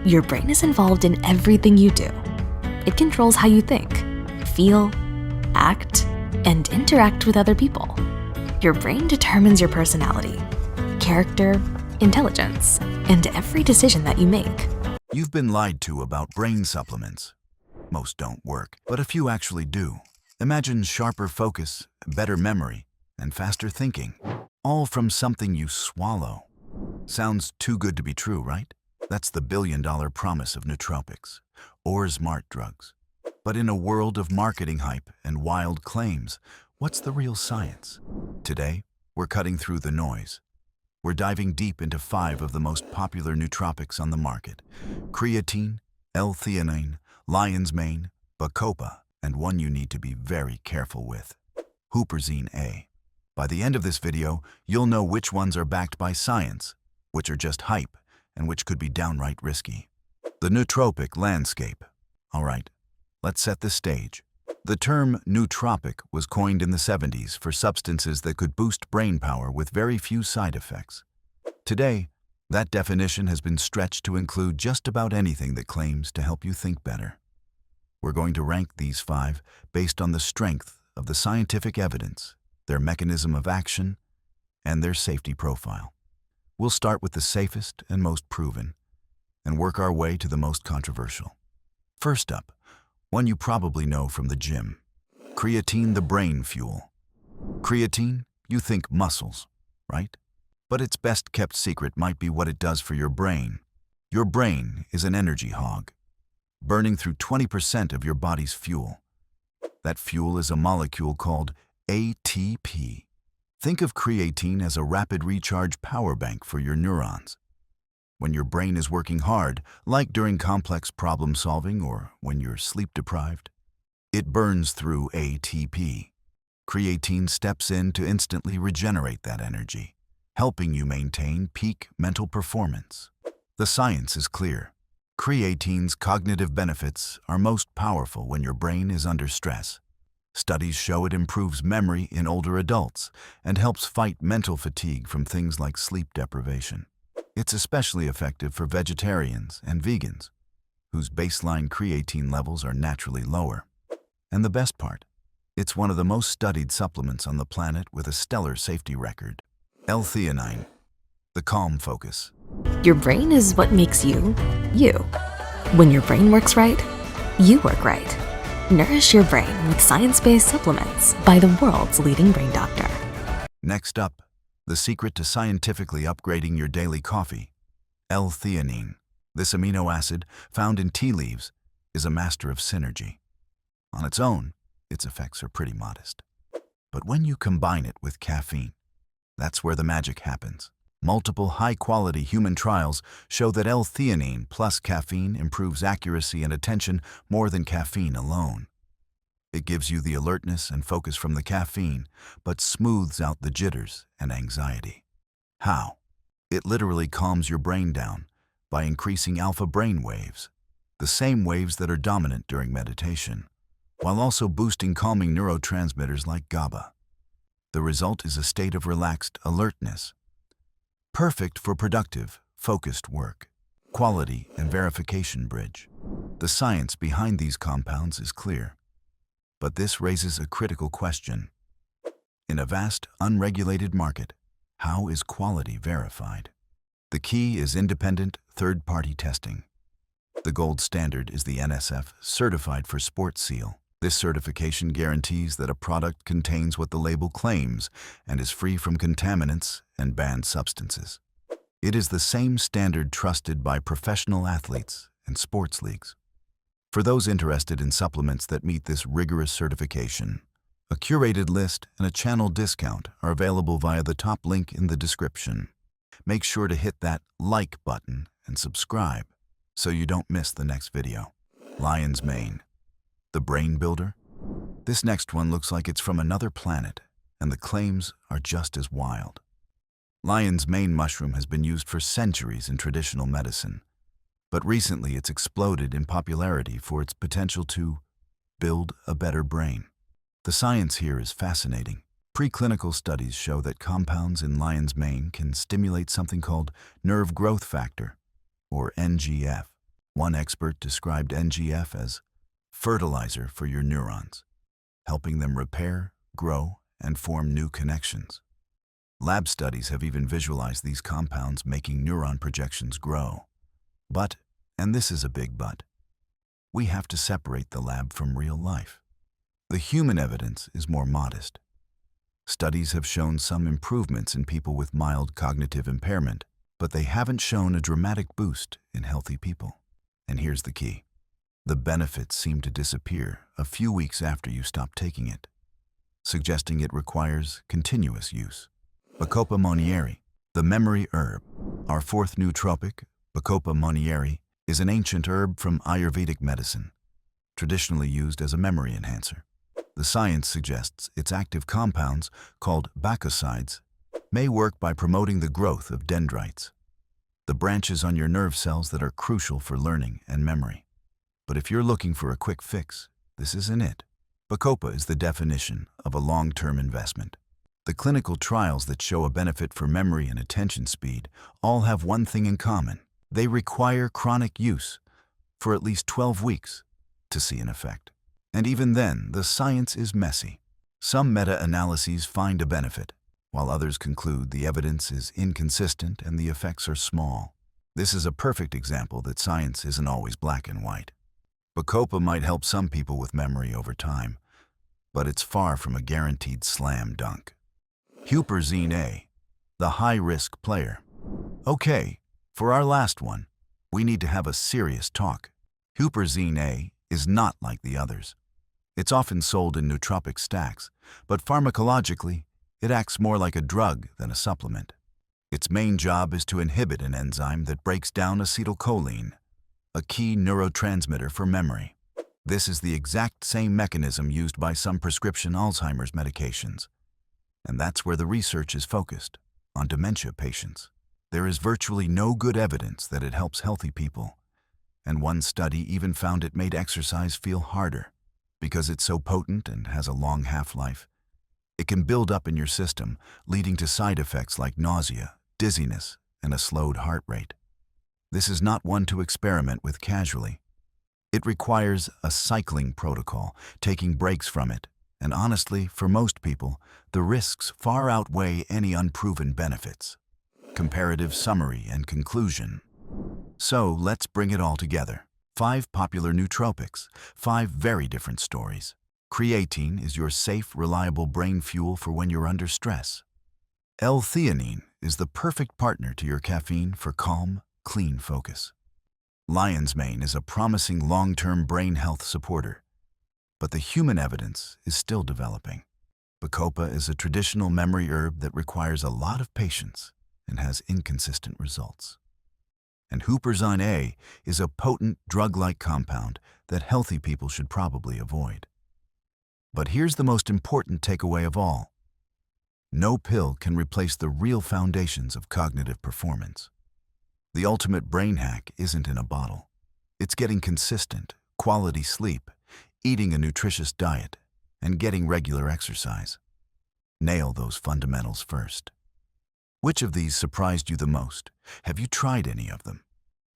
Your brain is involved in everything you do. It controls how you think, feel, act, and interact with other people. Your brain determines your personality, character, intelligence, and every decision that you make. You've been lied to about brain supplements. Most don't work, but a few actually do. Imagine sharper focus, better memory, and faster thinking, all from something you swallow. Sounds too good to be true, right? That's the billion-dollar promise of nootropics, or smart drugs. But in a world of marketing hype and wild claims, what's the real science? Today, we're cutting through the noise. We're diving deep into 5 of the most popular nootropics on the market: creatine, L-Theanine, lion's mane, Bacopa, and one you need to be very careful with: Huperzine A. By the end of this video, you'll know which ones are backed by science, which are just hype, and which could be downright risky. The nootropic landscape. All right, let's set the stage. The term nootropic was coined in the 70s for substances that could boost brain power with very few side effects. Today, that definition has been stretched to include just about anything that claims to help you think better. We're going to rank these 5 based on the strength of the scientific evidence, their mechanism of action, and their safety profile. We'll start with the safest and most proven, and work our way to the most controversial. First up, one you probably know from the gym: creatine, the brain fuel. Creatine, you think muscles, right? But its best kept secret might be what it does for your brain. Your brain is an energy hog, burning through 20% of your body's fuel. That fuel is a molecule called ATP. Think of creatine as a rapid recharge power bank for your neurons. When your brain is working hard, like during complex problem solving or when you're sleep deprived, it burns through ATP. Creatine steps in to instantly regenerate that energy, helping you maintain peak mental performance. The science is clear. Creatine's cognitive benefits are most powerful when your brain is under stress. Studies show it improves memory in older adults and helps fight mental fatigue from things like sleep deprivation. It's especially effective for vegetarians and vegans, whose baseline creatine levels are naturally lower. And the best part, it's one of the most studied supplements on the planet with a stellar safety record. L-Theanine, the calm focus. Your brain is what makes you, you. When your brain works right, you work right. Nourish your brain with science-based supplements by the world's leading brain doctor. Next up, the secret to scientifically upgrading your daily coffee: L-Theanine. This amino acid, found in tea leaves, is a master of synergy. On its own, its effects are pretty modest. But when you combine it with caffeine, that's where the magic happens. Multiple high-quality human trials show that L-Theanine plus caffeine improves accuracy and attention more than caffeine alone. It gives you the alertness and focus from the caffeine, but smooths out the jitters and anxiety. How? It literally calms your brain down by increasing alpha brain waves, the same waves that are dominant during meditation, while also boosting calming neurotransmitters like GABA. The result is a state of relaxed alertness, perfect for productive, focused work. Quality and verification bridge. The science behind these compounds is clear, but this raises a critical question. In a vast, unregulated market, how is quality verified? The key is independent, third-party testing. The gold standard is the NSF Certified for Sport seal. This certification guarantees that a product contains what the label claims and is free from contaminants and banned substances. It is the same standard trusted by professional athletes and sports leagues. For those interested in supplements that meet this rigorous certification, a curated list and a channel discount are available via the top link in the description. Make sure to hit that like button and subscribe so you don't miss the next video. Lion's mane. The brain builder? This next one looks like it's from another planet, and the claims are just as wild. Lion's mane mushroom has been used for centuries in traditional medicine, but recently it's exploded in popularity for its potential to build a better brain. The science here is fascinating. Preclinical studies show that compounds in lion's mane can stimulate something called nerve growth factor, or NGF. One expert described NGF as fertilizer for your neurons, helping them repair, grow, and form new connections. Lab studies have even visualized these compounds making neuron projections grow. But, and this is a big but, we have to separate the lab from real life. The human evidence is more modest. Studies have shown some improvements in people with mild cognitive impairment, but they haven't shown a dramatic boost in healthy people. And here's the key. The benefits seem to disappear a few weeks after you stop taking it, suggesting it requires continuous use. Bacopa Monnieri, the memory herb. Our fourth nootropic, Bacopa Monnieri, is an ancient herb from Ayurvedic medicine, traditionally used as a memory enhancer. The science suggests its active compounds, called bacosides, may work by promoting the growth of dendrites, the branches on your nerve cells that are crucial for learning and memory. But if you're looking for a quick fix, this isn't it. Bacopa is the definition of a long-term investment. The clinical trials that show a benefit for memory and attention speed all have one thing in common. They require chronic use for at least 12 weeks to see an effect. And even then, the science is messy. Some meta-analyses find a benefit, while others conclude the evidence is inconsistent and the effects are small. This is a perfect example that science isn't always black and white. Bacopa might help some people with memory over time, but it's far from a guaranteed slam dunk. Huperzine A, the high-risk player. Okay, for our last one, we need to have a serious talk. Huperzine A is not like the others. It's often sold in nootropic stacks, but pharmacologically, it acts more like a drug than a supplement. Its main job is to inhibit an enzyme that breaks down acetylcholine, a key neurotransmitter for memory. This is the exact same mechanism used by some prescription Alzheimer's medications. And that's where the research is focused, on dementia patients. There is virtually no good evidence that it helps healthy people, and one study even found it made exercise feel harder. Because it's so potent and has a long half-life, it can build up in your system, leading to side effects like nausea, dizziness, and a slowed heart rate. This is not one to experiment with casually. It requires a cycling protocol, taking breaks from it, and honestly, for most people, the risks far outweigh any unproven benefits. Comparative summary and conclusion. So let's bring it all together. 5 popular nootropics, 5 very different stories. Creatine is your safe, reliable brain fuel for when you're under stress. L-Theanine is the perfect partner to your caffeine for calm, clean focus. Lion's mane is a promising long-term brain health supporter, but the human evidence is still developing. Bacopa is a traditional memory herb that requires a lot of patience and has inconsistent results. And Huperzine A is a potent drug-like compound that healthy people should probably avoid. But here's the most important takeaway of all. No pill can replace the real foundations of cognitive performance. The ultimate brain hack isn't in a bottle. It's getting consistent, quality sleep, eating a nutritious diet, and getting regular exercise. Nail those fundamentals first. Which of these surprised you the most? Have you tried any of them?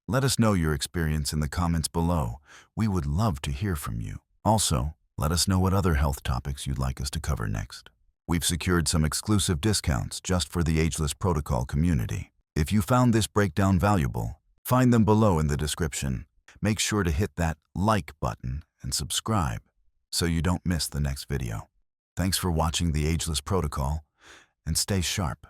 Let us know your experience in the comments below. We would love to hear from you. Also, let us know what other health topics you'd like us to cover next. We've secured some exclusive discounts just for the Ageless Protocol community. If you found this breakdown valuable, find them below in the description. Make sure to hit that like button and subscribe so you don't miss the next video. Thanks for watching the Ageless Protocol, and stay sharp.